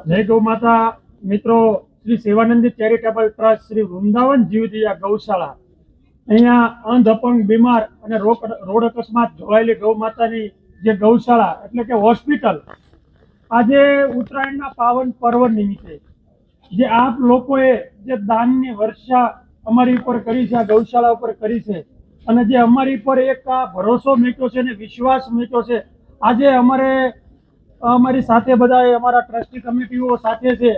जय गौ माता मित्रों, श्री सेवानंद चेरिटेबल ट्रस्ट श्री वृंदावन जीवदया गौशाला अहींया अंध अपंग बीमार अने रोड अकस्मात जोवायेली गौ मातानी जे गौशाला एटले के होस्पिटल आज उत्तरायणना पावन पर्व निमित्ते जे आप लोकोए जे दाननी वर्षा अमारी पर करी छे, गौशाला पर करी छे अने जे अमारी पर एक भरोसो मूक्यो छे ने विश्वास मूक्यो छे। आज अमारी साथे बधाए अमारा ट्रस्टी कमिटीओ साथे छे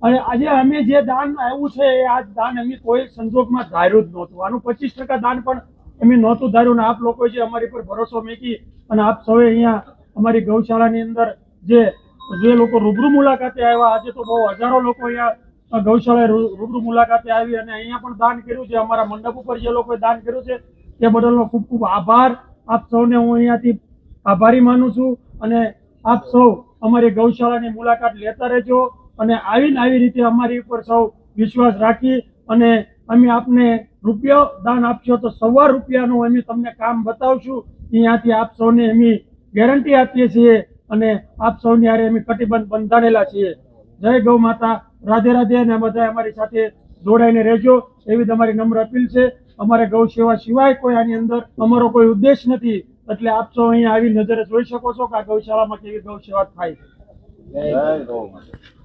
અને આજે અમે જે દાન આવ્યું છે એ આ દાન અમે કોઈ સંજોગમાં ધાર્યું જ નહોતું। આનું 25% દાન પણ અમે નહોતું ધાર્યું ને આપ લોકો જે અમારી પર ભરોસો મૂકી અને આપ સૌએ અહીંયા અમારી ગૌશાળાની અંદર જે લોકો રૂબરૂ મુલાકાતે આવ્યા, આજે તો બહુ હજારો લોકો અહીંયા ગૌશાળાએ રૂબરૂ મુલાકાતે આવી અને અહીંયા પણ દાન કર્યું છે। અમારા મંડપ ઉપર જે લોકોએ દાન કર્યું છે તે બદલનો ખૂબ ખૂબ આભાર। આપ સૌને હું અહીંયાથી આભારી માનું છું અને આપ સૌ અમારી ગૌશાળાની મુલાકાત લેતા રહેજો અને આવી રીતે અમારી ઉપર સૌ વિશ્વાસ રાખી અને અમે આપને રૂપિયો દાન આપશો તો ₹1.25 રૂપિયાનું અમે તમને કામ બતાવશું। અહીંયાથી આપ સૌને અમે ગેરંટી આપીએ છીએ અને આપ સૌની હારે અમે કટિબદ્ધ બંધાણેલા છીએ। જય ગૌ માતા, રાધે રાધે અને બધા અમારી સાથે જોડાઈને રહેજો એવી તમારી નમ્ર અપીલ છે। અમારે ગૌ સેવા સિવાય કોઈ આની અંદર અમારો કોઈ ઉદ્દેશ નથી, એટલે આપ સૌ અહીંયા આવી નજરે જોઈ શકો છો કે આ ગૌશાળામાં કેવી ગૌ સેવા થાય છે। જય ગૌ માતા।